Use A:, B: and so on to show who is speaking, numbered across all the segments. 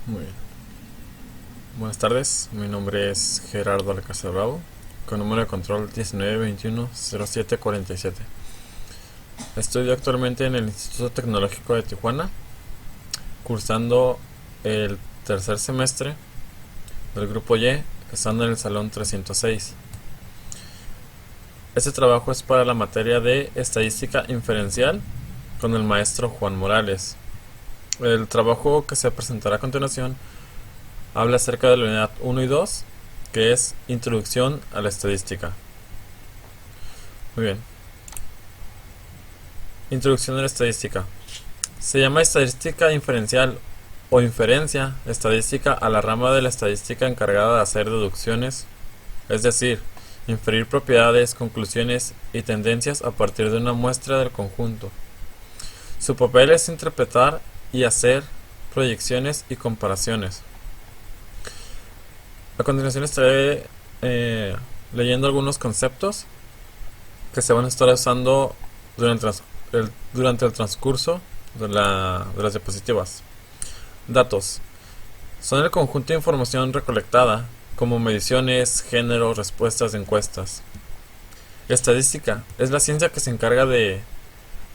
A: Muy bien. Buenas tardes, mi nombre es Gerardo Alcázar Bravo, con número de control 1921-0747. Estudio actualmente en el Instituto Tecnológico de Tijuana, cursando el tercer semestre del grupo Y, estando en el salón 306. Este trabajo es para la materia de estadística inferencial con el maestro Juan Morales. El trabajo que se presentará a continuación habla acerca de la unidad 1 y 2, que es Introducción a la Estadística. Muy bien. Introducción a la Estadística. Se llama estadística inferencial o inferencia estadística a la rama de la estadística encargada de hacer deducciones, es decir, inferir propiedades, conclusiones y tendencias a partir de una muestra del conjunto. Su papel es interpretar y hacer proyecciones y comparaciones. A continuación estaré leyendo algunos conceptos que se van a estar usando durante el transcurso de las diapositivas. Datos. Son el conjunto de información recolectada, como mediciones, género, respuestas de encuestas. Estadística. Es la ciencia que se encarga de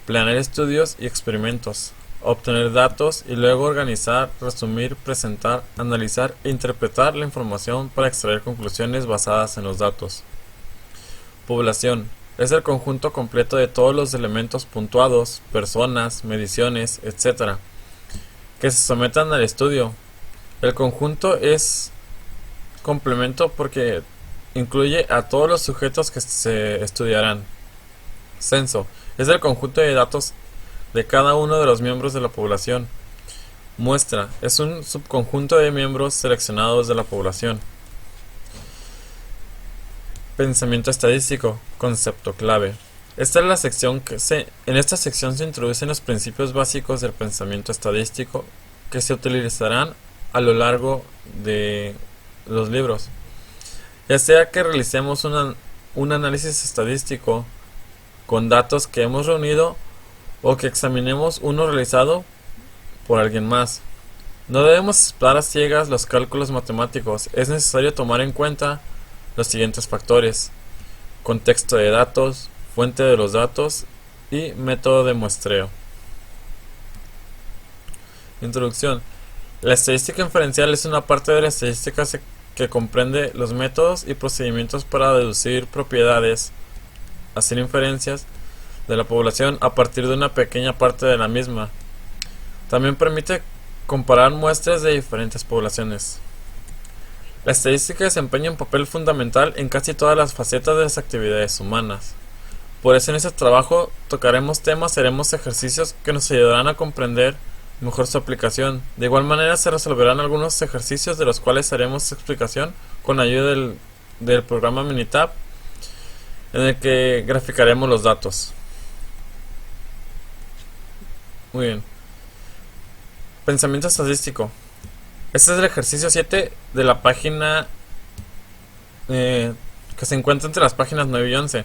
A: planear estudios y experimentos, obtener datos y luego organizar, resumir, presentar, analizar e interpretar la información para extraer conclusiones basadas en los datos. Población. Es el conjunto completo de todos los elementos puntuados, personas, mediciones, etc., que se sometan al estudio. El conjunto es complemento porque incluye a todos los sujetos que se estudiarán. Censo. Es el conjunto de datos de cada uno de los miembros de la población. Muestra. Es un subconjunto de miembros seleccionados de la población. Pensamiento estadístico. Concepto clave. Esta es la sección en esta sección se introducen los principios básicos del pensamiento estadístico que se utilizarán a lo largo de los libros. Ya sea que realicemos un análisis estadístico con datos que hemos reunido o que examinemos uno realizado por alguien más. No debemos explorar a ciegas los cálculos matemáticos. Es necesario tomar en cuenta los siguientes factores: contexto de datos, fuente de los datos y método de muestreo. Introducción. La estadística inferencial es una parte de la estadística que comprende los métodos y procedimientos para deducir propiedades, hacer inferencias de la población a partir de una pequeña parte de la misma. También permite comparar muestras de diferentes poblaciones. La estadística desempeña un papel fundamental en casi todas las facetas de las actividades humanas. Por eso en este trabajo tocaremos temas, haremos ejercicios que nos ayudarán a comprender mejor su aplicación. De igual manera se resolverán algunos ejercicios de los cuales haremos explicación con ayuda del programa Minitab, en el que graficaremos los datos. Muy bien. Pensamiento estadístico. Este es el ejercicio 7 de la página que se encuentra entre las páginas 9 y 11.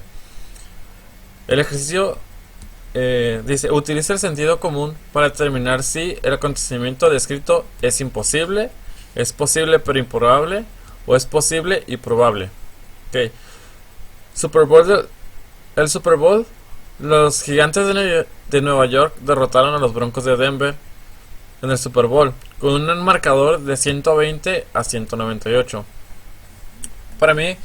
A: El ejercicio dice: utiliza el sentido común para determinar si el acontecimiento descrito es imposible, es posible pero improbable, o es posible y probable. Okay. El Super Bowl. Los Gigantes de Nueva York derrotaron a los Broncos de Denver en el Super Bowl con un marcador de 120-198. Para mí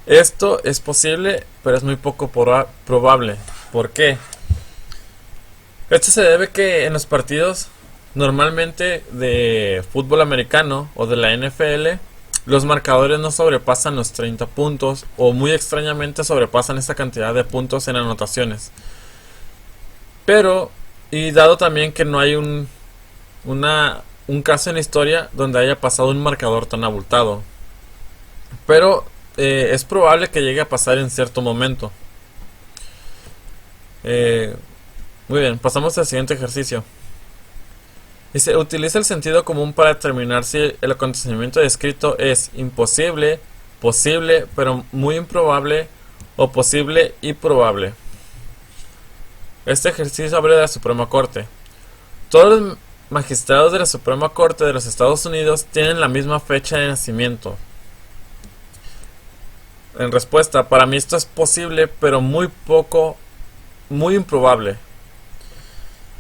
A: esto es posible, pero es muy poco probable. ¿Por qué? Esto se debe que en los partidos normalmente de fútbol americano o de la NFL, los marcadores no sobrepasan los 30 puntos o muy extrañamente sobrepasan esta cantidad de puntos en anotaciones. Pero, y dado también que no hay un caso en la historia donde haya pasado un marcador tan abultado, pero es probable que llegue a pasar en cierto momento. Muy bien, pasamos al siguiente ejercicio. Dice: utiliza el sentido común para determinar si el acontecimiento descrito es imposible, posible pero muy improbable, o posible y probable. Este ejercicio habla de la Suprema Corte. magistrados de la Suprema Corte de los Estados Unidos tienen la misma fecha de nacimiento? En respuesta, para mí esto es posible, pero muy improbable.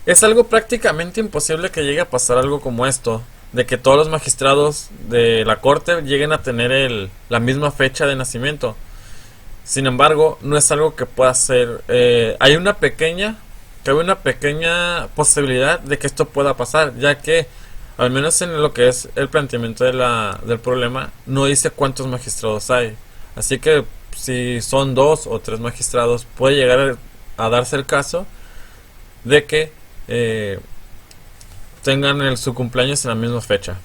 A: Es algo prácticamente imposible que llegue a pasar algo como esto, de que todos los magistrados de la corte lleguen a tener la misma fecha de nacimiento. Sin embargo, no es algo que pueda ser. Hay una pequeña posibilidad de que esto pueda pasar, ya que, al menos en lo que es el planteamiento del problema, no dice cuántos magistrados hay. Así que si son 2 o 3 magistrados, puede llegar a darse el caso de que tengan su cumpleaños en la misma fecha.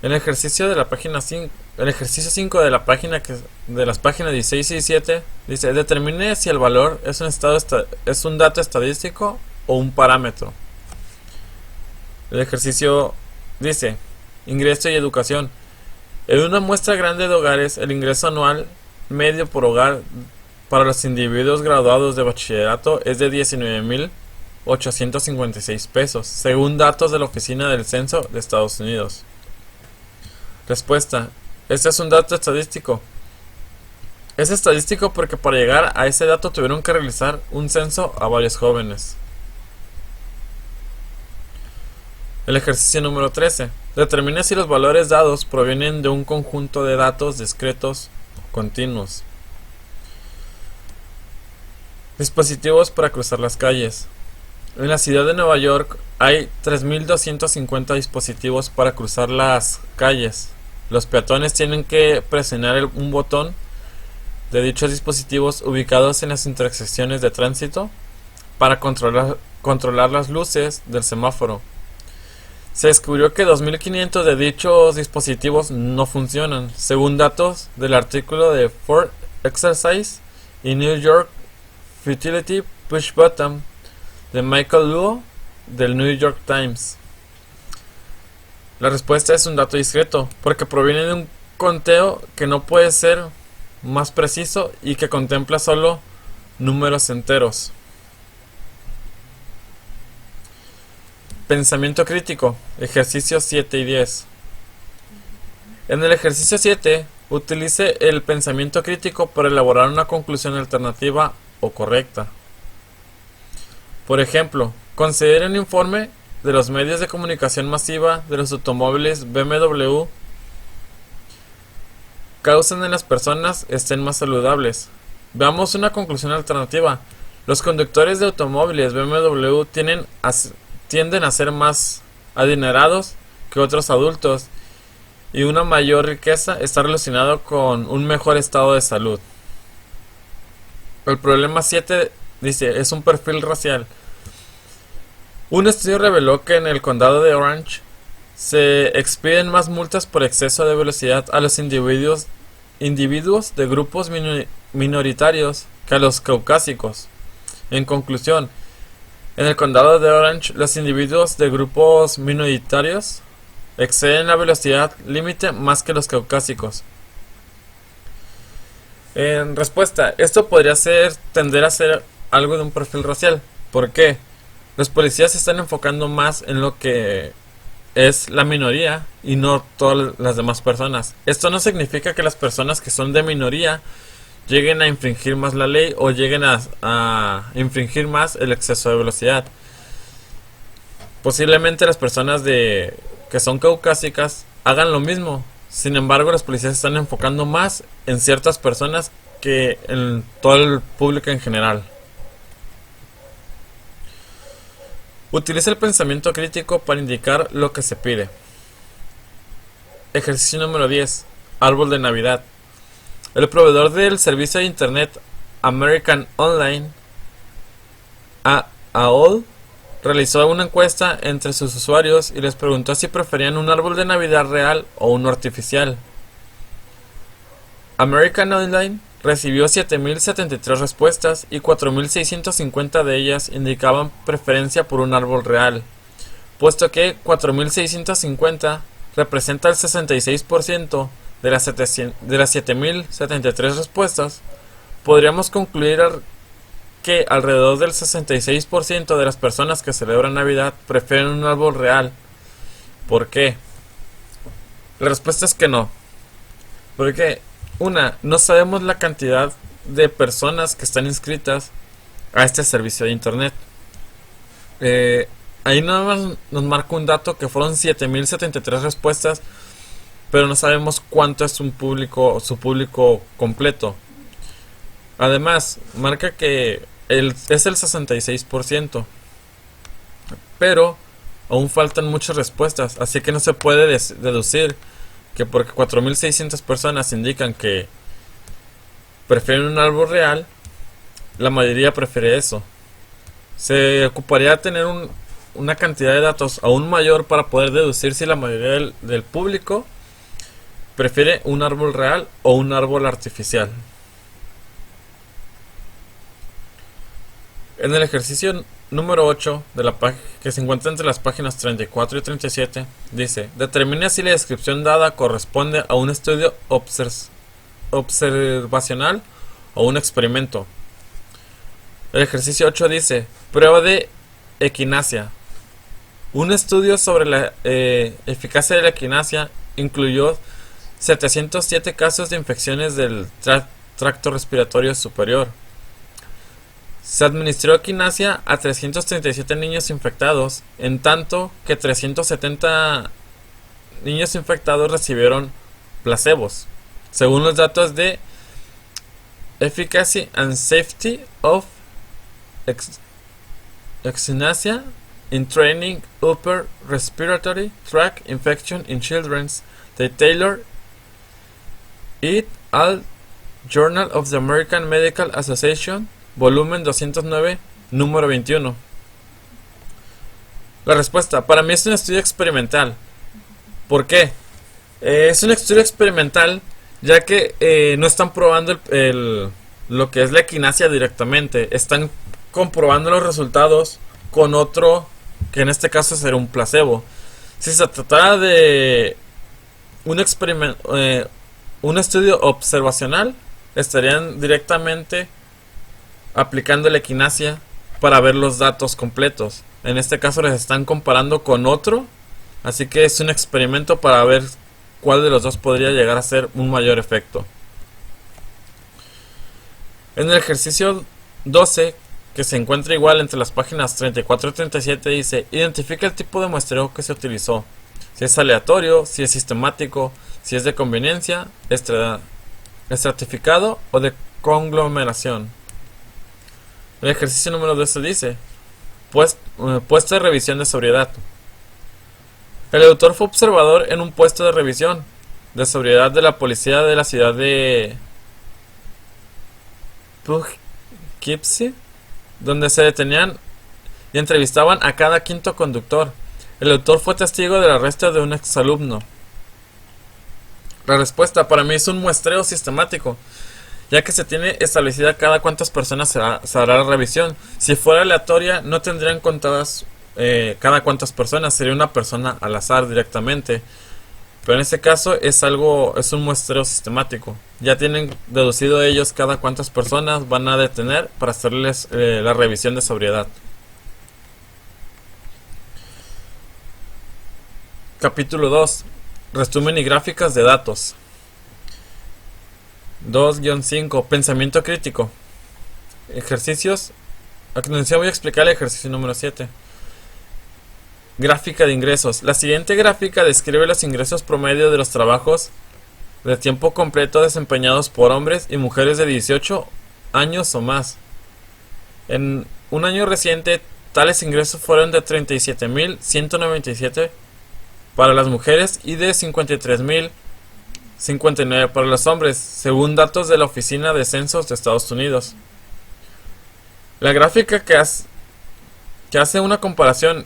A: El ejercicio de la página 5, el ejercicio 5 de la página de las páginas 16 y 17 dice: determine si el valor es un dato estadístico o un parámetro. El ejercicio dice: ingreso y educación. En una muestra grande de hogares, el ingreso anual medio por hogar para los individuos graduados de bachillerato es de 19.856 pesos, según datos de la Oficina del Censo de Estados Unidos. Respuesta: este es un dato estadístico. Es estadístico porque para llegar a ese dato tuvieron que realizar un censo a varios jóvenes. El ejercicio número 13. Determina si los valores dados provienen de un conjunto de datos discretos o continuos. Dispositivos para cruzar las calles. En la ciudad de Nueva York hay 3.250 dispositivos para cruzar las calles. Los peatones tienen que presionar un botón de dichos dispositivos ubicados en las intersecciones de tránsito para controlar las luces del semáforo. Se descubrió que 2.500 de dichos dispositivos no funcionan, según datos del artículo de Ford Exercise y New York Futility Push Button de Michael Luo del New York Times. La respuesta es un dato discreto, porque proviene de un conteo que no puede ser más preciso y que contempla solo números enteros. Pensamiento crítico, ejercicios 7 y 10. En el ejercicio 7, utilice el pensamiento crítico para elaborar una conclusión alternativa o correcta. Por ejemplo, considere un informe de los medios de comunicación masiva de los automóviles BMW causan en las personas estén más saludables. Veamos una conclusión alternativa. Los conductores de automóviles BMW tienden a ser más adinerados que otros adultos y una mayor riqueza está relacionado con un mejor estado de salud. El problema 7 dice: es un perfil racial. Un estudio reveló que en el condado de Orange se expiden más multas por exceso de velocidad a los individuos de grupos minoritarios que a los caucásicos. En conclusión, en el condado de Orange, los individuos de grupos minoritarios exceden la velocidad límite más que los caucásicos. En respuesta, esto podría tender a ser algo de un perfil racial. ¿Por qué? Los policías se están enfocando más en lo que es la minoría y no todas las demás personas. Esto no significa que las personas que son de minoría lleguen a infringir más la ley o lleguen a infringir más el exceso de velocidad. Posiblemente las personas que son caucásicas hagan lo mismo. Sin embargo, los policías se están enfocando más en ciertas personas que en todo el público en general. Utiliza el pensamiento crítico para indicar lo que se pide. Ejercicio número 10. Árbol de Navidad. El proveedor del servicio de Internet American Online, AOL, realizó una encuesta entre sus usuarios y les preguntó si preferían un árbol de Navidad real o uno artificial. American Online recibió 7.073 respuestas y 4.650 de ellas indicaban preferencia por un árbol real, puesto que 4.650 representa el 66% de las 7.073 respuestas. Podríamos concluir que alrededor del 66% de las personas que celebran Navidad prefieren un árbol real. ¿Por qué? La respuesta es que no. Porque, no sabemos la cantidad de personas que están inscritas a este servicio de internet. Ahí nada más nos marca un dato que fueron 7073 respuestas, pero no sabemos cuánto es su público completo. Además, marca que es el 66%, pero aún faltan muchas respuestas, así que no se puede deducir que porque 4600 personas indican que prefieren un árbol real, la mayoría prefiere eso. Se ocuparía tener una cantidad de datos aún mayor para poder deducir si la mayoría del público prefiere un árbol real o un árbol artificial. En el ejercicio número 8 de la que se encuentra entre las páginas 34 y 37, dice: determine si la descripción dada corresponde a un estudio observacional o un experimento. El ejercicio 8 dice: prueba de equinacia. Un estudio sobre la eficacia de la equinacia incluyó 707 casos de infecciones del tracto respiratorio superior. Se administró equinacia a 337 niños infectados, en tanto que 370 niños infectados recibieron placebos, según los datos de Efficacy and Safety of Echinacea in Training Upper Respiratory Tract Infection in Children de Taylor et al. Journal of the American Medical Association, volumen 209, número 21. La respuesta: para mí es un estudio experimental. ¿Por qué? Es un estudio experimental ya que no están probando lo que es la equinacia directamente. Están comprobando los resultados con otro, que en este caso será un placebo. Si se tratara de un estudio observacional, estarían directamente aplicando la equinacia para ver los datos completos. En este caso les están comparando con otro, así que es un experimento para ver cuál de los dos podría llegar a ser un mayor efecto. En el ejercicio 12, que se encuentra igual entre las páginas 34 y 37, dice: identifica el tipo de muestreo que se utilizó, si es aleatorio, si es sistemático, si es de conveniencia, estratificado o de conglomeración. El ejercicio número 12 dice: puesto de revisión de sobriedad. El autor fue observador en un puesto de revisión de sobriedad de la policía de la ciudad de Poughkeepsie, donde se detenían y entrevistaban a cada quinto conductor. El autor fue testigo del arresto de un exalumno. La respuesta: para mí es un muestreo sistemático, ya que se tiene establecida cada cuántas personas se hará la revisión. Si fuera aleatoria, no tendrían contadas cada cuántas personas, sería una persona al azar directamente. Pero en este caso es un muestreo sistemático. Ya tienen deducido ellos cada cuántas personas van a detener para hacerles la revisión de sobriedad. Capítulo 2. Resumen y gráficas de datos. 2-5. Pensamiento crítico. Ejercicios. A continuación voy a explicar el ejercicio número 7. Gráfica de ingresos. La siguiente gráfica describe los ingresos promedio de los trabajos de tiempo completo desempeñados por hombres y mujeres de 18 años o más. En un año reciente, tales ingresos fueron de 37.197 para las mujeres y de 53.059 para los hombres, según datos de la Oficina de Censos de Estados Unidos. La gráfica que hace una comparación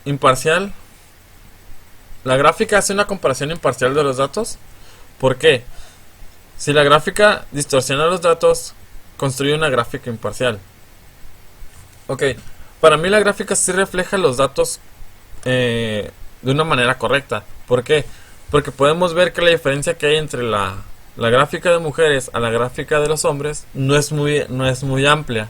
A: imparcial. La gráfica hace una comparación imparcial de los datos. ¿Por qué? Si la gráfica distorsiona los datos, construye una gráfica imparcial. Ok, para mí la gráfica sí refleja los datos de una manera correcta. ¿Por qué? Porque podemos ver que la diferencia que hay entre la gráfica de mujeres a la gráfica de los hombres no es muy amplia.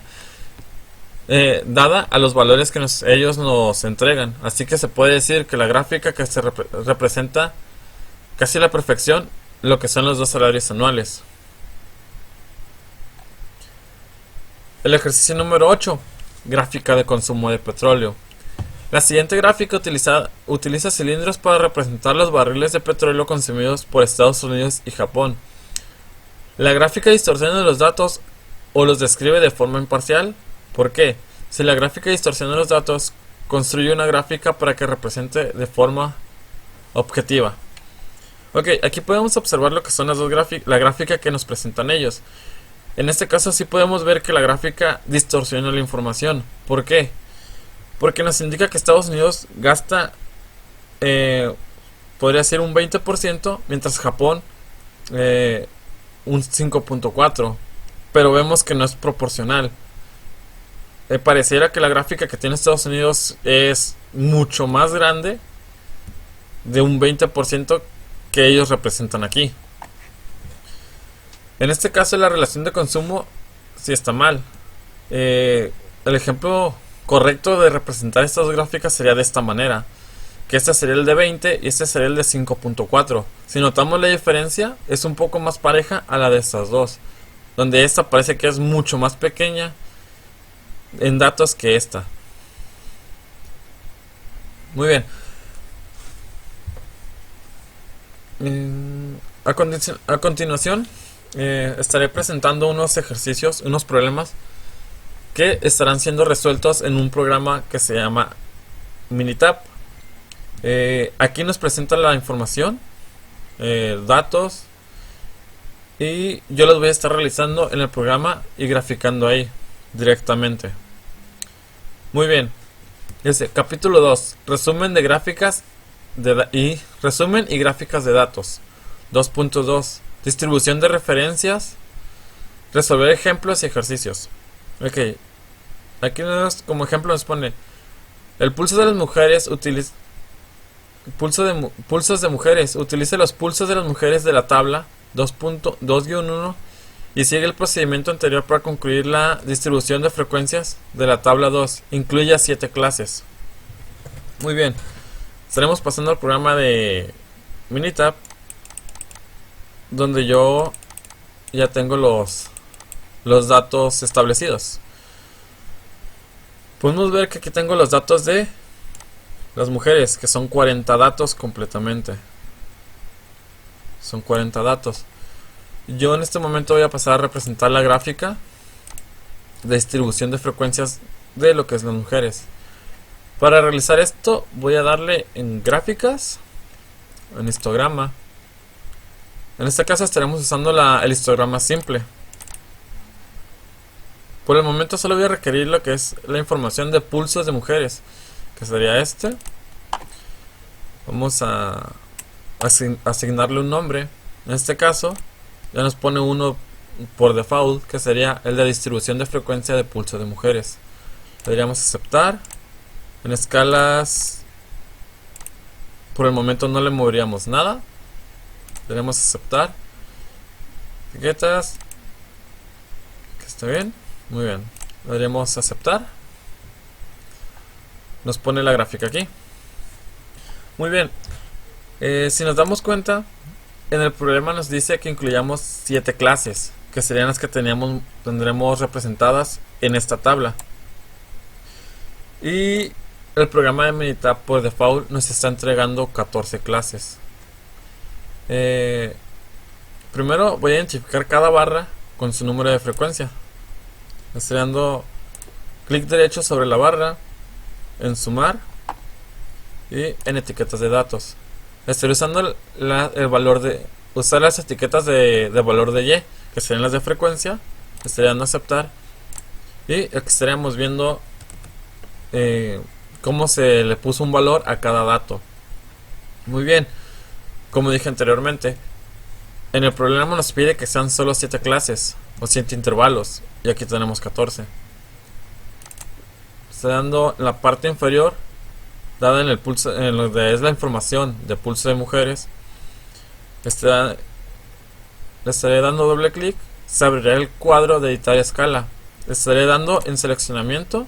A: dada a los valores que ellos nos entregan. Así que se puede decir que la gráfica que se representa casi a la perfección lo que son los dos salarios anuales. El ejercicio número 8, gráfica de consumo de petróleo. La siguiente gráfica utiliza cilindros para representar los barriles de petróleo consumidos por Estados Unidos y Japón. La gráfica distorsiona los datos o los describe de forma imparcial. ¿Por qué? Si la gráfica distorsiona los datos, construye una gráfica para que represente de forma objetiva. Ok, aquí podemos observar lo que son las dos la gráfica que nos presentan ellos. En este caso sí podemos ver que la gráfica distorsiona la información. ¿Por qué? Porque nos indica que Estados Unidos gasta, podría ser un 20%, mientras Japón un 5.4%. Pero vemos que no es proporcional. Pareciera que la gráfica que tiene Estados Unidos es mucho más grande de un 20% que ellos representan aquí. En este caso la relación de consumo sí está mal. El ejemplo correcto de representar estas dos gráficas sería de esta manera, que este sería el de 20 y este sería el de 5.4. Si notamos la diferencia, es un poco más pareja a la de estas dos, donde esta parece que es mucho más pequeña en datos que esta. Muy bien. A continuación estaré presentando unos ejercicios, unos problemas que estarán siendo resueltos en un programa que se llama Minitab. Aquí nos presenta la información, datos, y yo los voy a estar realizando en el programa y graficando ahí directamente. Muy bien. Capítulo 2, resumen de gráficas resumen y gráficas de datos. 2.2, distribución de referencias, resolver ejemplos y ejercicios. Ok, aquí como ejemplo nos pone: el pulso de las mujeres pulsos de mujeres, utilice los pulsos de las mujeres de la tabla 2.2-1 y sigue el procedimiento anterior para concluir la distribución de frecuencias de la tabla 2. Incluye 7 clases. Muy bien, estaremos pasando al programa de Minitab, donde yo ya tengo los datos establecidos. Podemos ver que aquí tengo los datos de las mujeres, que son 40 datos completamente. Son 40 datos. Yo en este momento voy a pasar a representar la gráfica de distribución de frecuencias de lo que es las mujeres. Para realizar esto voy a darle en gráficas, en histograma. En este caso estaremos usando el histograma simple. Por el momento solo voy a requerir lo que es la información de pulsos de mujeres, que sería este. Vamos a asignarle un nombre. En este caso ya nos pone uno por default, que sería el de distribución de frecuencia de pulso de mujeres. Le daríamos aceptar. En escalas por el momento no le moveríamos nada. Le daremos aceptar. Etiquetas, que está bien. Muy bien, le daremos aceptar. Nos pone la gráfica aquí. Muy bien, si nos damos cuenta, en el problema nos dice que incluyamos 7 clases, que serían las que tendremos representadas en esta tabla. Y el programa de Minitab por default nos está entregando 14 clases. Primero voy a identificar cada barra con su número de frecuencia. Estoy dando clic derecho sobre la barra, en sumar y en etiquetas de datos. Estoy usando usar las etiquetas de valor de Y, que serían las de frecuencia. Estoy dando aceptar y aquí estaríamos viendo cómo se le puso un valor a cada dato. Muy bien, como dije anteriormente, en el problema nos pide que sean solo 7 clases o 7 intervalos, y aquí tenemos 14. Estoy dando la parte inferior, dada en el pulso, en lo que es la información de pulso de mujeres. Le estaré dando doble clic, se abrirá el cuadro de editar escala. Le estaré dando en seleccionamiento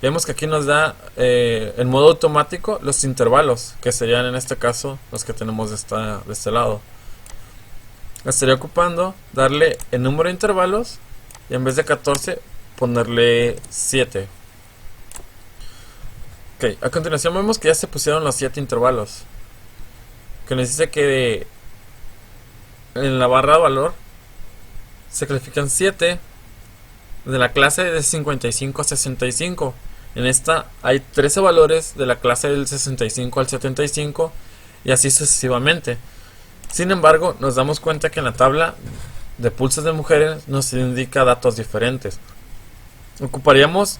A: Vemos que aquí nos da en modo automático los intervalos, que serían en este caso los que tenemos de este lado. Estaría ocupando darle el número de intervalos y en vez de 14 ponerle 7. Ok, a continuación vemos que ya se pusieron los 7 intervalos, que nos dice que en la barra de valor se califican 7 de la clase de 55 a 65. En esta hay 13 valores de la clase del 65 al 75 y así sucesivamente. Sin embargo, nos damos cuenta que en la tabla de pulsos de mujeres nos indica datos diferentes. Ocuparíamos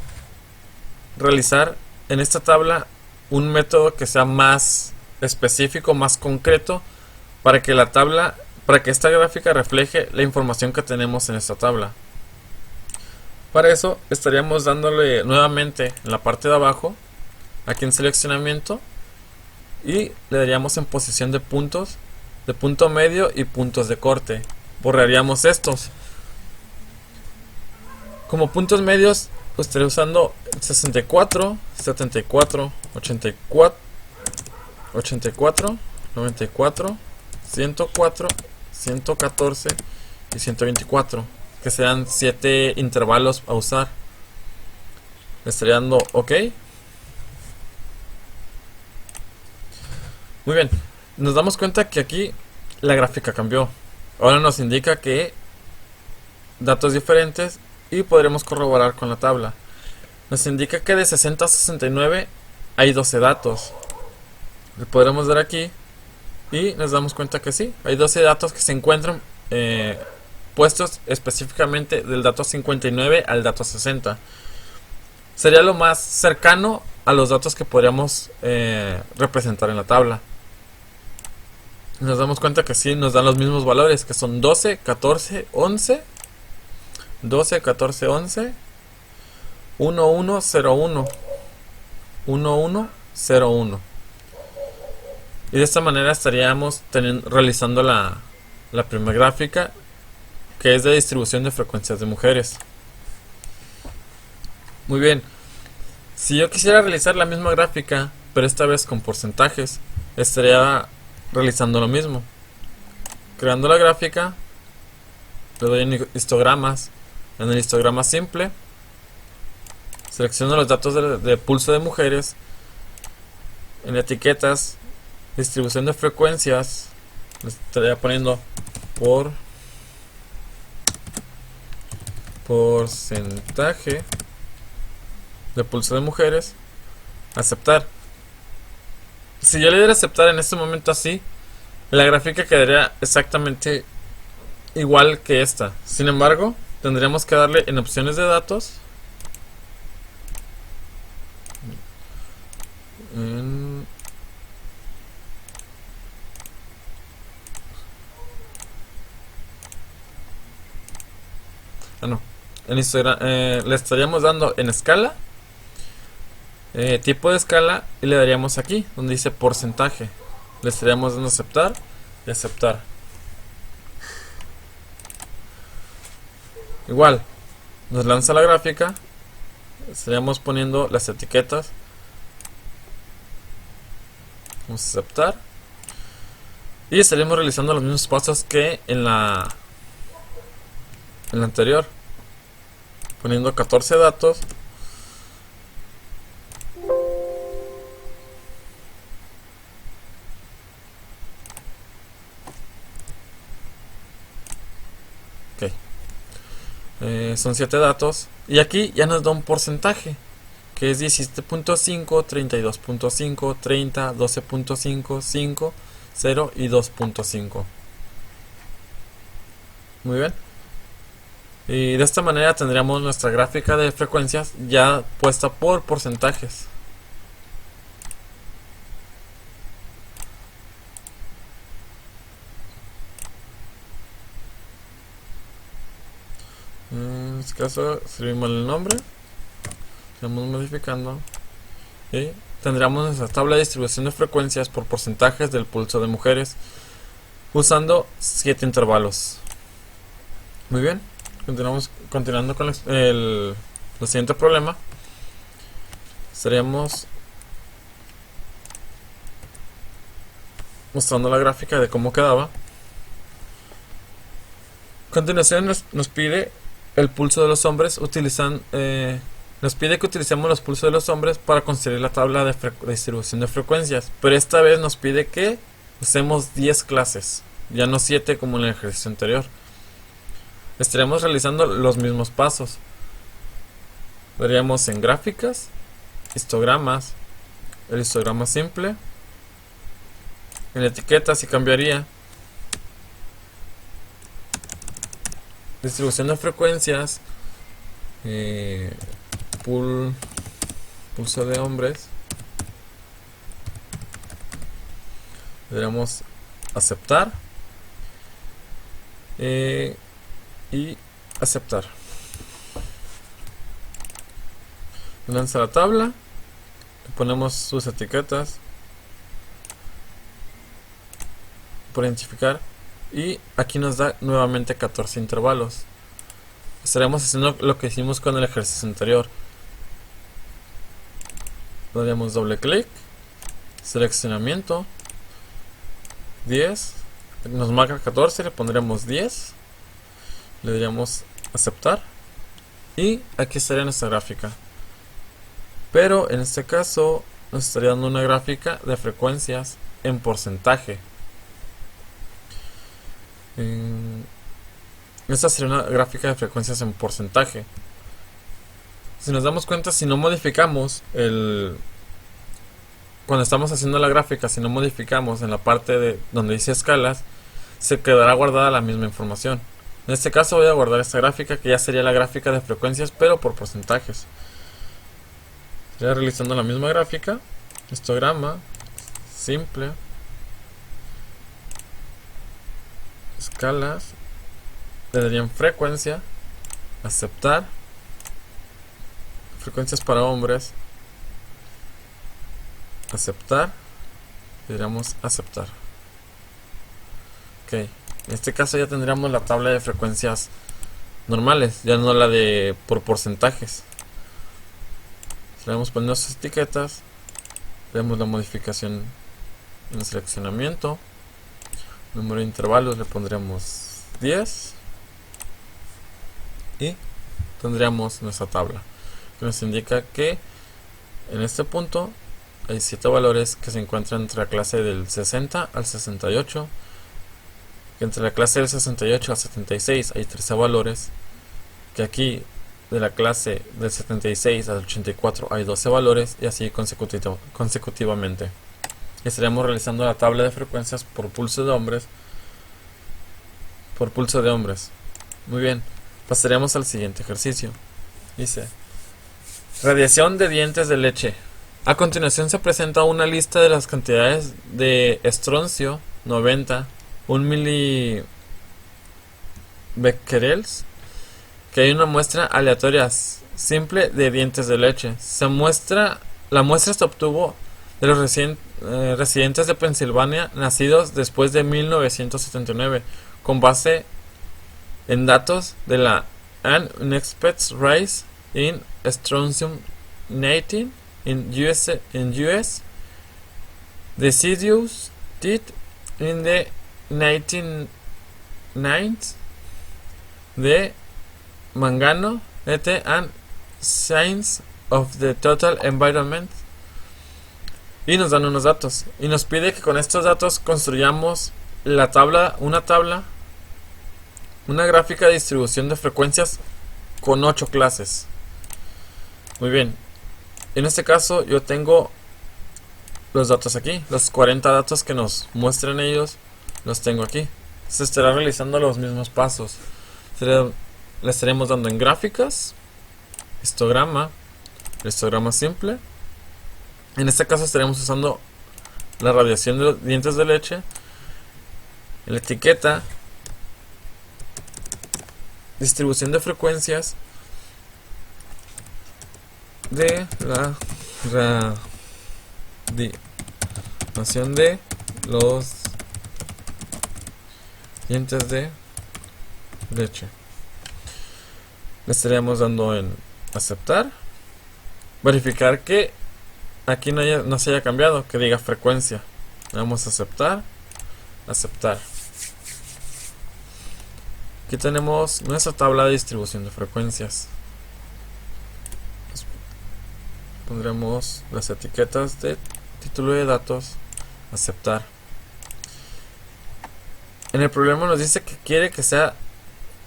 A: realizar en esta tabla un método que sea más específico, más concreto, para que esta gráfica refleje la información que tenemos en esta tabla. Para eso estaríamos dándole nuevamente en la parte de abajo, aquí en seleccionamiento, y le daríamos en posición de puntos, de punto medio y puntos de corte. Borraríamos estos. Como puntos medios estaré usando 64, 74, 84, 84, 94, 104, 114 y 124, que serán 7 intervalos a usar. Le estaría dando OK. Muy bien, nos damos cuenta que aquí la gráfica cambió. Ahora nos indica que datos diferentes y podremos corroborar con la tabla. Nos indica que de 60 a 69 hay 12 datos. Le podremos dar aquí y nos damos cuenta que sí, hay 12 datos que se encuentran puestos específicamente del dato 59 al dato 60. Sería lo más cercano a los datos que podríamos representar en la tabla. Nos damos cuenta que sí nos dan los mismos valores, que son 12, 14, 11, 12, 14, 11, 1, 1, 0, 1, 1, 1, 0, 1. Y de esta manera estaríamos realizando la primera gráfica, que es de distribución de frecuencias de mujeres. Muy bien, si yo quisiera realizar la misma gráfica, pero esta vez con porcentajes, estaría realizando lo mismo. Creando la gráfica, le doy en histogramas. En el histograma simple, selecciono los datos de pulso de mujeres. En etiquetas, distribución de frecuencias, le estaría poniendo por porcentaje de pulso de mujeres. Aceptar. Si yo le diera aceptar en este momento así, la gráfica quedaría exactamente igual que esta. Sin embargo, tendríamos que darle en opciones de datos, le estaríamos dando en escala, tipo de escala, y le daríamos aquí donde dice porcentaje. Le estaríamos dando aceptar y aceptar. Igual, nos lanza la gráfica, estaríamos poniendo las etiquetas. Vamos a aceptar y estaríamos realizando los mismos pasos que en la anterior, poniendo 14 datos. Ok, son 7 datos y aquí ya nos da un porcentaje, que es 17.5, 32.5, 30, 12.5, 5, 0 y 2.5. Muy bien. Y de esta manera tendríamos nuestra gráfica de frecuencias ya puesta por porcentajes. En este caso escribimos el nombre, estamos modificando y tendríamos nuestra tabla de distribución de frecuencias por porcentajes del pulso de mujeres usando 7 intervalos. Muy bien, continuando con el siguiente problema. estaríamos mostrando la gráfica de cómo quedaba. A continuación nos pide el pulso de los hombres, nos pide que utilicemos los pulsos de los hombres para construir la tabla de distribución de frecuencias, pero esta vez nos pide que usemos 10 clases, ya no 7 como en el ejercicio anterior. Estaremos realizando los mismos pasos. Veríamos en gráficas, histogramas, el histograma simple. En la etiqueta sí cambiaría. Distribución de frecuencias, pulso de hombres. Deberíamos aceptar y aceptar. Lanza la tabla, ponemos sus etiquetas por identificar y aquí nos da nuevamente 14 intervalos. Estaremos haciendo lo que hicimos con el ejercicio anterior. Daríamos doble clic, seleccionamiento, 10, nos marca 14, le pondremos 10, le daríamos aceptar y aquí estaría nuestra gráfica. Pero en este caso nos estaría dando una gráfica de frecuencias en porcentaje. Esta sería una gráfica de frecuencias en porcentaje. Si nos damos cuenta, si no modificamos cuando estamos haciendo la gráfica, si no modificamos en la parte de donde dice escalas, se quedará guardada la misma información. En este caso voy a guardar esta gráfica, que ya sería la gráfica de frecuencias, pero por porcentajes. Ya realizando la misma gráfica, histograma simple, escalas, le darían frecuencia, aceptar, frecuencias para hombres, aceptar, le daríamos aceptar. Ok, en este caso ya tendríamos la tabla de frecuencias normales, ya no la de por porcentajes. Le vamos poniendo sus etiquetas, vemos la modificación en el seleccionamiento, número de intervalos le pondremos 10 y tendríamos nuestra tabla que nos indica que en este punto hay 7 valores que se encuentran entre la clase del 60 al 68, que entre la clase del 68 al 76 hay 13 valores, que aquí de la clase del 76 al 84 hay 12 valores y así consecutivamente. Estaríamos realizando la tabla de frecuencias por pulso de hombres. Muy bien, pasaríamos al siguiente ejercicio. Dice: radiación de dientes de leche. A continuación se presenta una lista de las cantidades de estroncio 90, 1 milibecquerels, que hay una muestra aleatoria simple de dientes de leche. La muestra se obtuvo de los residentes de Pensilvania nacidos después de 1979, con base en datos de la Unexpected Rise in Strontium 19 in US Deciduous Teeth in the 1990s de Mangano et and Science of the Total Environment, y nos dan unos datos y nos pide que con estos datos construyamos una gráfica de distribución de frecuencias con 8 clases. Muy bien, en este caso yo tengo los datos aquí, los 40 datos que nos muestran ellos los tengo aquí. Se estará realizando los mismos pasos. Le estaremos dando en gráficas, histograma, el histograma simple. En este caso estaremos usando la radiación de los dientes de leche. En la etiqueta, distribución de frecuencias de la radiación de los dientes de leche. Le estaríamos dando en aceptar, verificar que aquí no se haya cambiado, que diga frecuencia. Le damos a aceptar, aceptar. Aquí tenemos nuestra tabla de distribución de frecuencias. Pondremos las etiquetas de título de datos, aceptar. En el problema nos dice que quiere que sea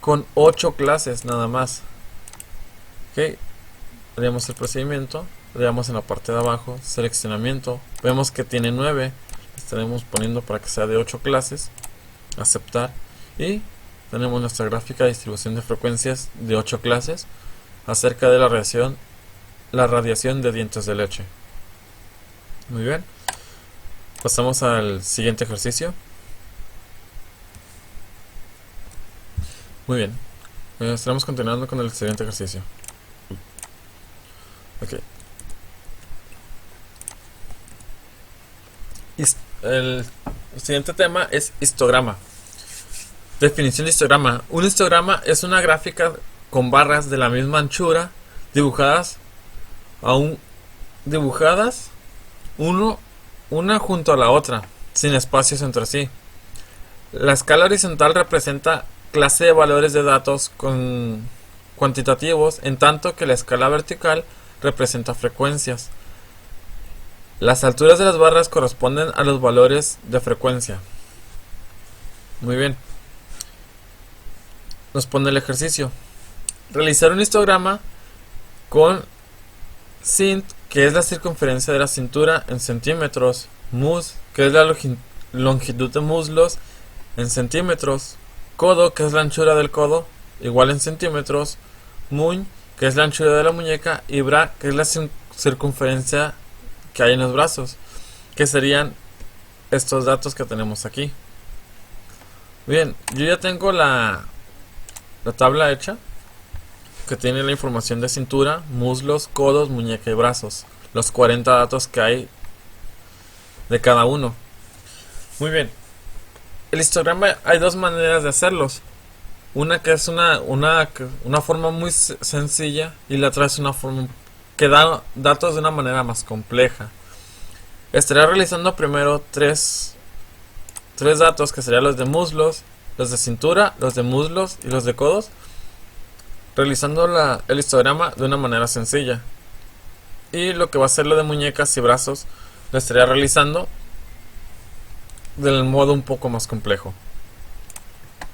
A: con 8 clases nada más. Ok, haríamos el procedimiento, le damos en la parte de abajo, seleccionamiento, vemos que tiene 9, estaremos poniendo para que sea de 8 clases, aceptar, y tenemos nuestra gráfica de distribución de frecuencias de 8 clases acerca de la radiación de dientes de leche. Muy bien, pasamos al siguiente ejercicio. Muy bien, estaremos continuando con el siguiente ejercicio. Ok. El siguiente tema es histograma. Definición de histograma. Un histograma es una gráfica con barras de la misma anchura dibujadas una junto a la otra, sin espacios entre sí. La escala horizontal representa clase de valores de datos cuantitativos, en tanto que la escala vertical representa frecuencias. Las alturas de las barras corresponden a los valores de frecuencia. Muy bien. Nos pone el ejercicio. Realizar un histograma con cint, que es la circunferencia de la cintura, en centímetros, mus, que es la longitud de muslos, en centímetros, codo, que es la anchura del codo, igual en centímetros, muñ, que es la anchura de la muñeca, y bra, que es la circunferencia que hay en los brazos, que serían estos datos que tenemos aquí. Bien, yo ya tengo la tabla hecha, que tiene la información de cintura, muslos, codos, muñeca y brazos, los 40 datos que hay de cada uno. Muy bien, el histograma hay dos maneras de hacerlos. Una que es una forma muy sencilla, y la otra es una forma que da datos de una manera más compleja. Estaré realizando primero tres datos, que serían los de muslos, los de cintura, los de muslos y los de codos, realizando el histograma de una manera sencilla. Y lo que va a ser lo de muñecas y brazos lo estaría realizando del modo un poco más complejo.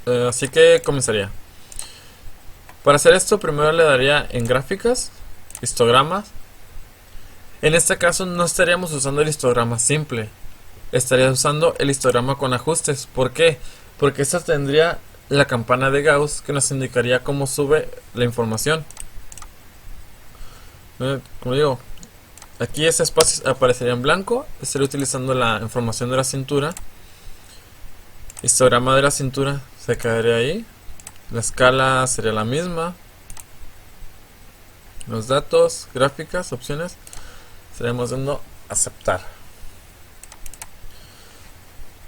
A: Así que comenzaría. Para hacer esto, primero le daría en gráficas, histogramas. En este caso no estaríamos usando el histograma simple, estaría usando el histograma con ajustes. ¿Por qué? Porque esta tendría la campana de Gauss, que nos indicaría cómo sube la información. Como digo, aquí ese espacio aparecería en blanco. Estaría utilizando la información de la cintura. Histograma de la cintura se quedaría ahí. La escala sería la misma. Los datos, gráficas, opciones, estaríamos dando aceptar.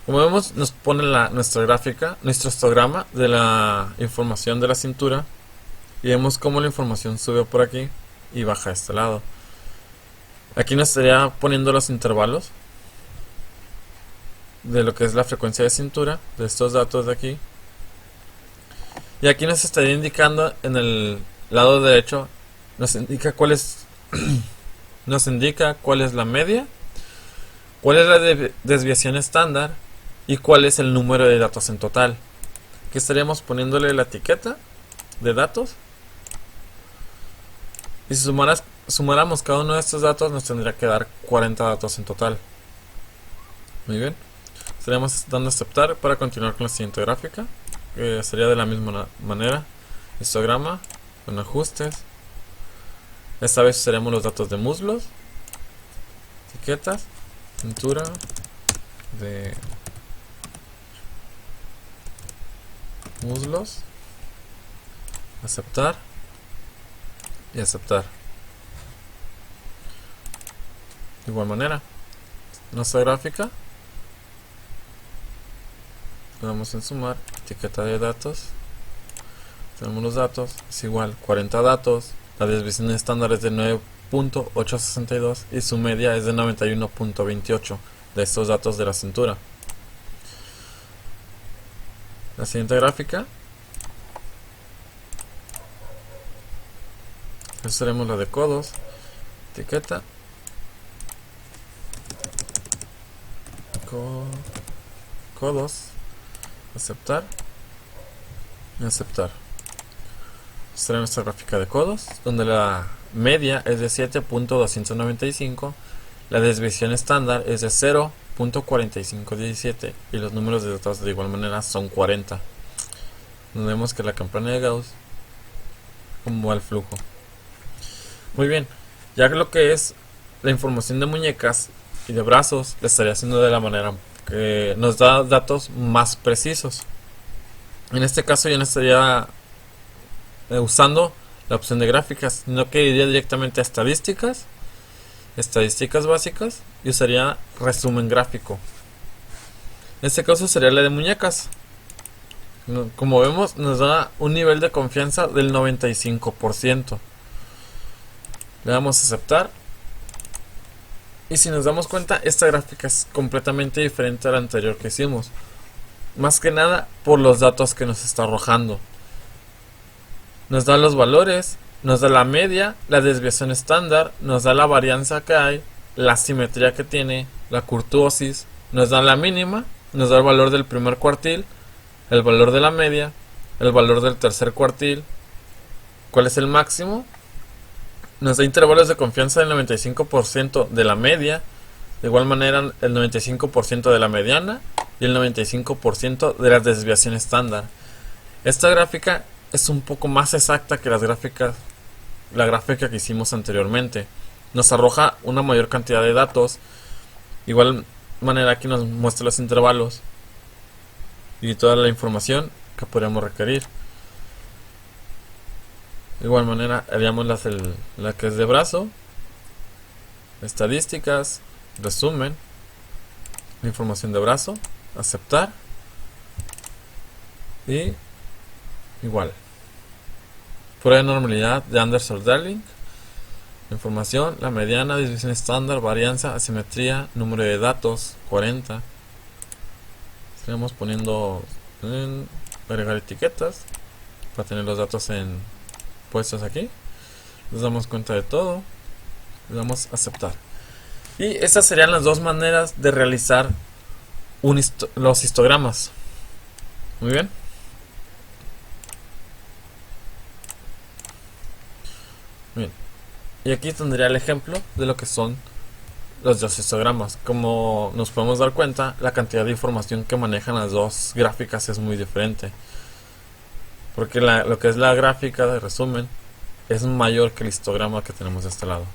A: Como vemos, nos pone nuestra gráfica, nuestro histograma de la información de la cintura, y vemos cómo la información sube por aquí y baja a este lado. Aquí nos estaría poniendo los intervalos de lo que es la frecuencia de cintura, de estos datos de aquí, y aquí nos estaría indicando en el lado derecho, nos indica cuál es la media, cuál es la desviación estándar y cuál es el número de datos en total. Aquí estaríamos poniéndole la etiqueta de datos, y si sumáramos cada uno de estos datos, nos tendría que dar 40 datos en total. Muy bien, estaríamos dando a aceptar para continuar con la siguiente gráfica, que sería de la misma manera, histograma con ajustes. Esta vez usaremos los datos de muslos, etiquetas, cintura de muslos, aceptar y aceptar. De igual manera, nuestra gráfica, le damos en sumar, etiqueta de datos, tenemos los datos, es igual, 40 datos, la desviación estándar es de 7.862 y su media es de 91.28 de estos datos de la cintura. La siguiente gráfica, esta seremos la de codos, etiqueta, codos, aceptar y aceptar. Esta es nuestra gráfica de codos, donde la media es de 7.295, la desviación estándar es de 0.4517 y los números de datos de igual manera son 40. Vemos que la campana de Gauss, como va el flujo. Muy bien, ya que lo que es la información de muñecas y de brazos, le estaría haciendo de la manera que nos da datos más precisos. En este caso ya no estaría usando la opción de gráficas, sino que iría directamente a estadísticas básicas y usaría resumen gráfico. En este caso sería la de muñecas. Como vemos, nos da un nivel de confianza del 95%. Le damos a aceptar. Y si nos damos cuenta, esta gráfica es completamente diferente a la anterior que hicimos. Más que nada por los datos que nos está arrojando. Nos da los valores, nos da la media, la desviación estándar, nos da la varianza que hay, la simetría que tiene, la kurtosis, nos da la mínima, nos da el valor del primer cuartil, el valor de la media, el valor del tercer cuartil, cuál es el máximo, nos da intervalos de confianza del 95% de la media, de igual manera el 95% de la mediana y el 95% de la desviación estándar. Esta gráfica es un poco más exacta que la gráfica que hicimos anteriormente. Nos arroja una mayor cantidad de datos. Igual manera aquí nos muestra los intervalos y toda la información que podríamos requerir. De igual manera haríamos la que es de brazo, estadísticas, resumen, información de brazo, aceptar y igual. Prueba de normalidad de Anderson-Darling, información, la mediana, desviación estándar, varianza, asimetría, número de datos, 40. Estaríamos poniendo en agregar etiquetas para tener los datos puestos aquí. Nos damos cuenta de todo, le damos a aceptar. Y estas serían las dos maneras de realizar los histogramas. Muy bien. Bien. Y aquí tendría el ejemplo de lo que son los dos histogramas. Como nos podemos dar cuenta, la cantidad de información que manejan las dos gráficas es muy diferente. Porque lo que es la gráfica de resumen es mayor que el histograma que tenemos de este lado.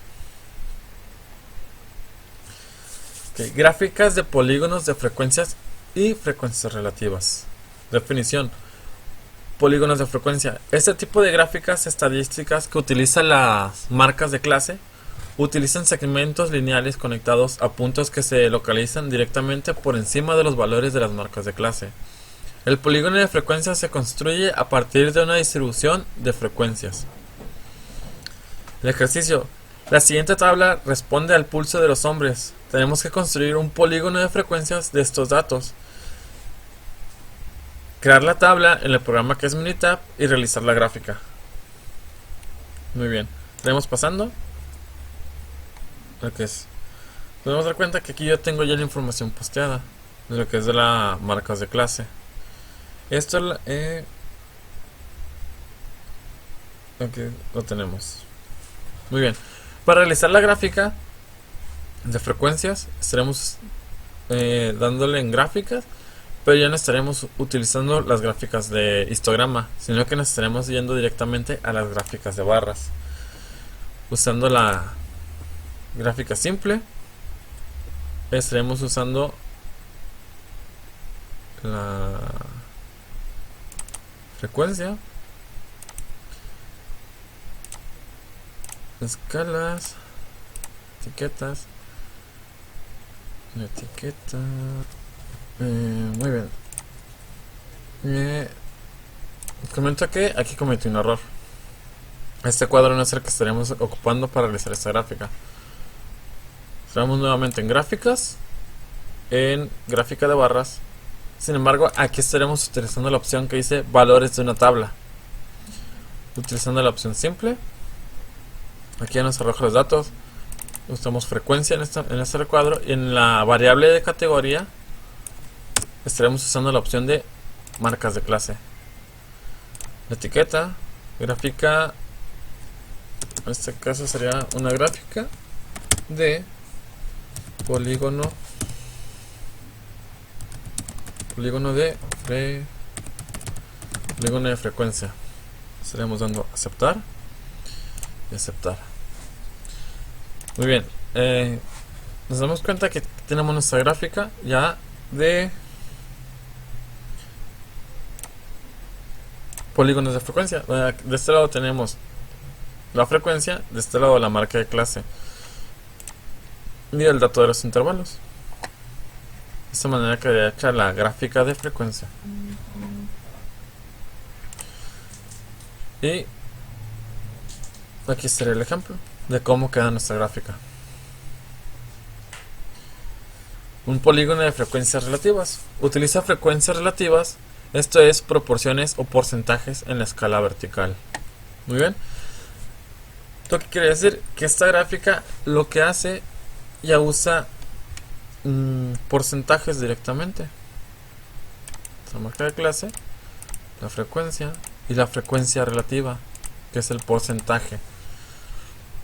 A: Okay, gráficas de polígonos de frecuencias y frecuencias relativas. Definición. Polígonos de frecuencia. Este tipo de gráficas estadísticas que utilizan las marcas de clase utilizan segmentos lineales conectados a puntos que se localizan directamente por encima de los valores de las marcas de clase. El polígono de frecuencias se construye a partir de una distribución de frecuencias. El ejercicio. La siguiente tabla responde al pulso de los hombres. Tenemos que construir un polígono de frecuencias de estos datos. Crear la tabla en el programa que es Minitab y realizar la gráfica. Muy bien. Tenemos pasando. Lo que es. Podemos dar cuenta que aquí yo tengo ya la información posteada de lo que es de las marcas de clase. Esto aquí lo tenemos. Muy bien. Para realizar la gráfica de frecuencias estaremos dándole en gráficas, pero ya no estaremos utilizando las gráficas de histograma, sino que nos estaremos yendo directamente a las gráficas de barras. Usando la gráfica simple, estaremos usando la frecuencia, escalas, etiquetas, la etiqueta. Muy bien. Comento que aquí cometí un error. Este cuadro no es el que estaremos ocupando para realizar esta gráfica. Entramos nuevamente en gráficas, en gráfica de barras. Sin embargo, aquí estaremos utilizando la opción que dice valores de una tabla. Utilizando la opción simple, aquí ya nos arroja los datos. Usamos frecuencia en este recuadro, y en la variable de categoría estaremos usando la opción de marcas de clase. La etiqueta, gráfica, en este caso sería una gráfica de polígono de frecuencia. Estaremos dando aceptar y aceptar. Muy bien, nos damos cuenta que tenemos nuestra gráfica ya de polígonos de frecuencia. De este lado tenemos la frecuencia, de este lado la marca de clase y el dato de los intervalos. De esta manera quedaría hecha la gráfica de frecuencia. Y aquí sería el ejemplo de cómo queda nuestra gráfica. Un polígono de frecuencias relativas. Utiliza frecuencias relativas, esto es proporciones o porcentajes en la escala vertical. Muy bien. Esto quiere decir que esta gráfica lo que hace, ya usa porcentajes directamente. La marca de clase, la frecuencia y la frecuencia relativa, que es el porcentaje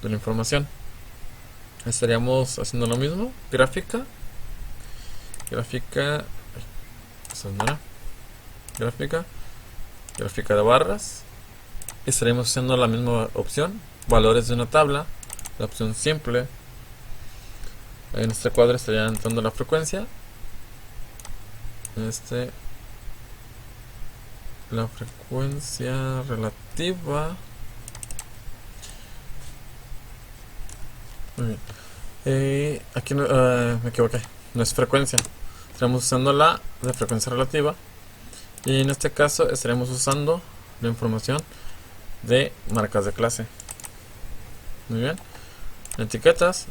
A: de la información. Estaríamos haciendo lo mismo, gráfica, gráfica de barras, y estaremos haciendo la misma opción, valores de una tabla, la opción simple. En este cuadro estaría entrando la frecuencia, la frecuencia relativa. Muy bien. Aquí me equivoqué, no es frecuencia, estaremos usando la de frecuencia relativa, y en este caso estaremos usando la información de marcas de clase. Muy bien. Etiquetas,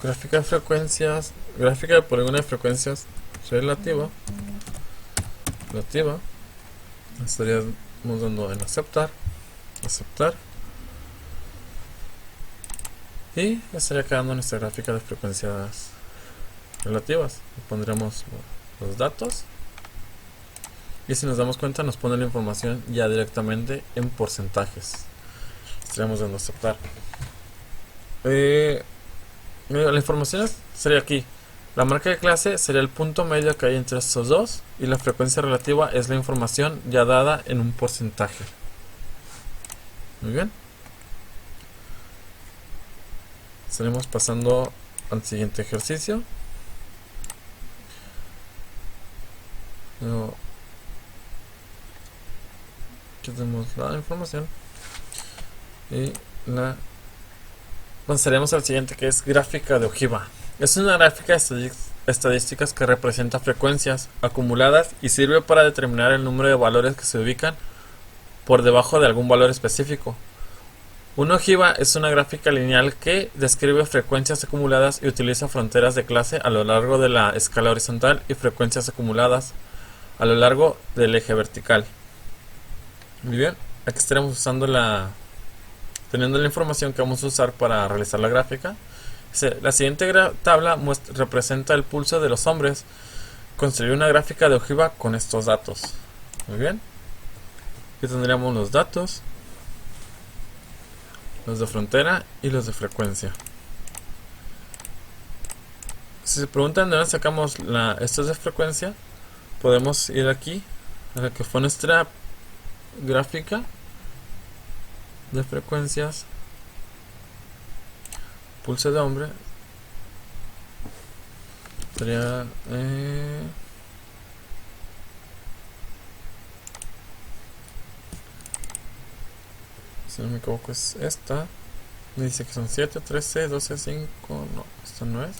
A: gráfica de frecuencias, gráfica de polígono de frecuencias relativa. Estaríamos dando en aceptar, y estaría quedando nuestra gráfica de frecuencias relativas. Pondremos los datos, y si nos damos cuenta nos pone la información ya directamente en porcentajes. Estaríamos dando aceptar. La información sería aquí. La marca de clase sería el punto medio que hay entre estos dos, y la frecuencia relativa es la información ya dada en un porcentaje. Muy bien. Estaremos pasando al siguiente ejercicio. Aquí tenemos la información y pasaremos al siguiente, que es gráfica de ojiva. Es una gráfica de estadísticas que representa frecuencias acumuladas y sirve para determinar el número de valores que se ubican por debajo de algún valor específico. Una ojiva es una gráfica lineal que describe frecuencias acumuladas y utiliza fronteras de clase a lo largo de la escala horizontal y frecuencias acumuladas a lo largo del eje vertical. Muy bien, aquí estaremos teniendo la información que vamos a usar para realizar la gráfica. La siguiente tabla representa el pulso de los hombres. Construir una gráfica de ojiva con estos datos. Muy bien. Aquí tendríamos los datos, los de frontera y los de frecuencia. Si se preguntan de dónde sacamos estos de frecuencia, podemos ir aquí a la que fue nuestra gráfica de frecuencias, pulso de hombre, sería si no me equivoco es esta. Me dice que son 7, 13, 12, 5. No, esto no es.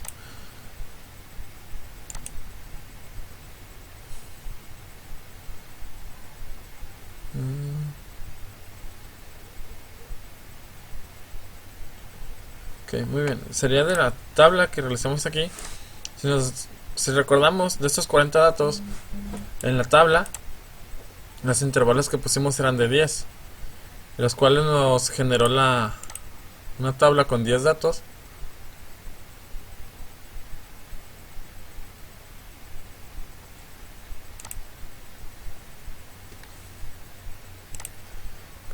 A: Ok, muy bien. Sería de la tabla que realizamos aquí. Si recordamos de estos 40 datos, en la tabla, los intervalos que pusimos eran de 10, los cuales nos generó una tabla con 10 datos.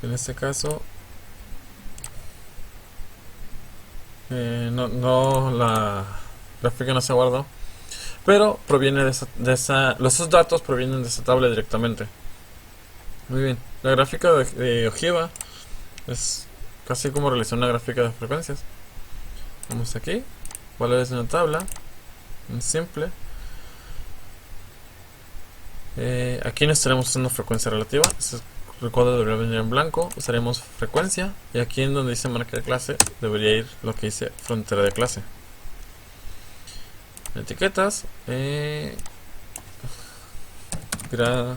A: En este caso, no, la gráfica no se guardó, pero proviene esos datos provienen de esa tabla directamente. Muy bien, la gráfica de ojiva es casi como realizar una gráfica de frecuencias. Vamos aquí, valores de una tabla, en simple. Aquí no estaremos usando frecuencia relativa, el cuadro debería venir en blanco, usaremos frecuencia, y aquí en donde dice marca de clase debería ir lo que dice frontera de clase. Etiquetas, gráfica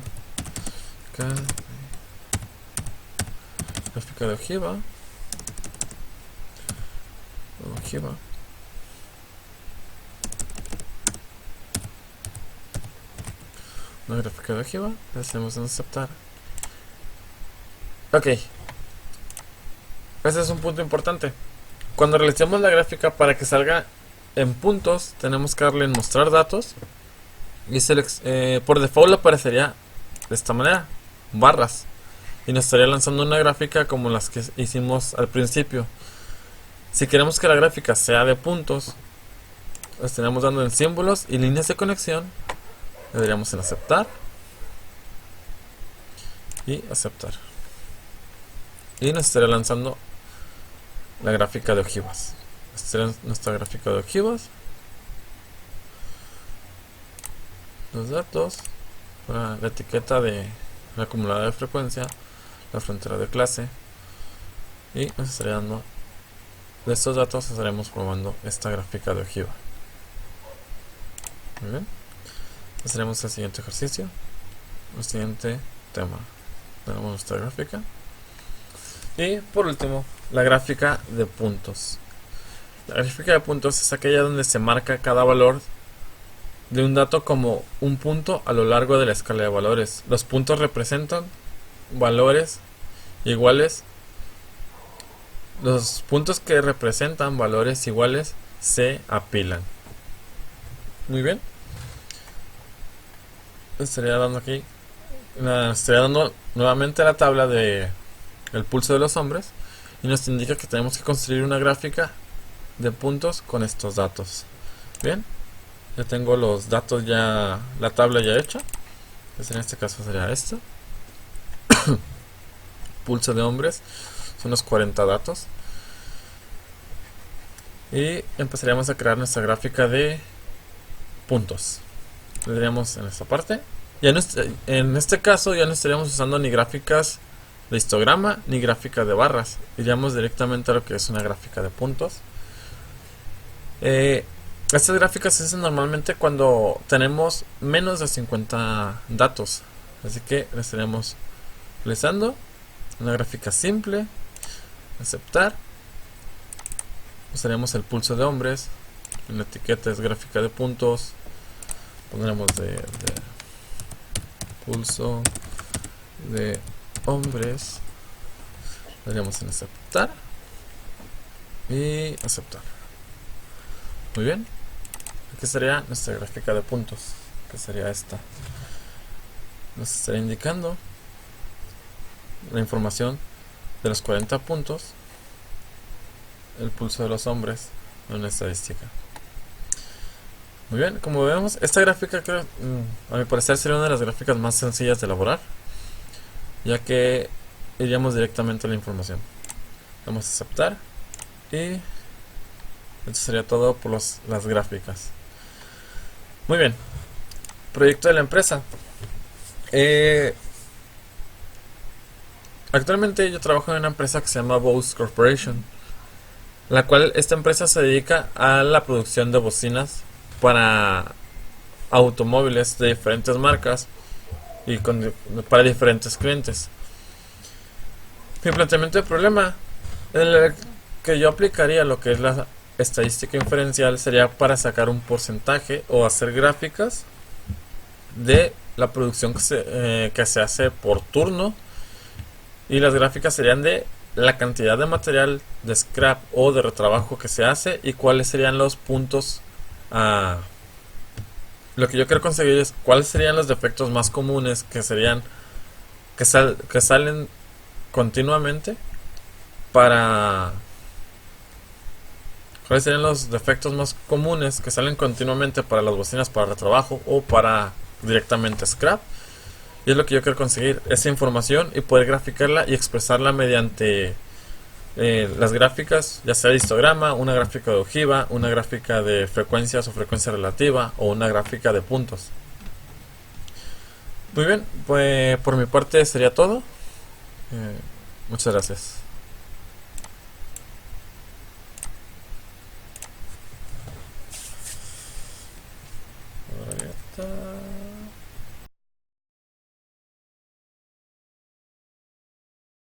A: de ojiva, una gráfica de ojiva, le hacemos en aceptar. Ok, ese es un punto importante. Cuando realicemos la gráfica, para que salga en puntos, tenemos que darle en mostrar datos, y por default aparecería de esta manera, barras, y nos estaría lanzando una gráfica como las que hicimos al principio. Si queremos que la gráfica sea de puntos, le estaríamos dando en símbolos y líneas de conexión, le daríamos en aceptar y aceptar, y nos estaría lanzando la gráfica de ojivas. Esta es nuestra gráfica de ojivas, los datos, la etiqueta de la acumulada de frecuencia, la frontera de clase, y nos estaría dando de estos datos. Estaremos formando esta gráfica de ojiva. Muy bien, pasaremos al siguiente ejercicio, el siguiente tema. Tenemos nuestra gráfica, y por último la gráfica de puntos. La gráfica de puntos es aquella donde se marca cada valor de un dato como un punto a lo largo de la escala de valores. Los puntos representan valores iguales. Los puntos que representan valores iguales se apilan. Muy bien. Estaría dando aquí, estaría dando nuevamente la tabla de el pulso de los hombres, y nos indica que tenemos que construir una gráfica de puntos con estos datos. Bien, ya tengo los datos, ya la tabla ya hecha. Pues en este caso sería esto. Pulso de hombres, son los 40 datos, y empezaríamos a crear nuestra gráfica de puntos. Le daríamos en esta parte. Ya en este caso ya no estaríamos usando ni gráficas de histograma ni gráfica de barras, iríamos directamente a lo que es una gráfica de puntos. Estas gráficas se hacen normalmente cuando tenemos menos de 50 datos, así que le estaríamos realizando una gráfica simple, aceptar, usaríamos el pulso de hombres, en la etiqueta es gráfica de puntos, pondremos de pulso de hombres, le daríamos en aceptar y aceptar. Muy bien, aquí sería nuestra gráfica de puntos, que sería esta. Nos estaría indicando la información de los 40 puntos, el pulso de los hombres en una estadística. Muy bien, como vemos, esta gráfica creo, a mi parecer sería una de las gráficas más sencillas de elaborar, ya que iríamos directamente a la información. Vamos a aceptar, y esto sería todo por las gráficas. Muy bien, proyecto de la empresa. Actualmente yo trabajo en una empresa que se llama Bose Corporation, la cual esta empresa se dedica a la producción de bocinas para automóviles de diferentes marcas y para diferentes clientes. Mi planteamiento de problema, que yo aplicaría lo que es la estadística inferencial sería para sacar un porcentaje o hacer gráficas de la producción que se hace por turno, y las gráficas serían de la cantidad de material de scrap o de retrabajo que se hace y cuáles serían los puntos a... Lo que yo quiero conseguir es cuáles serían los defectos más comunes que serían que salen continuamente para... ¿Cuáles serían los defectos más comunes que salen continuamente para las bocinas para retrabajo o para directamente scrap? Y es lo que yo quiero conseguir, esa información, y poder graficarla y expresarla mediante las gráficas, ya sea de histograma, una gráfica de ojiva, una gráfica de frecuencias o frecuencia relativa, o una gráfica de puntos. Muy bien, pues por mi parte sería todo. Muchas gracias. Ahí está.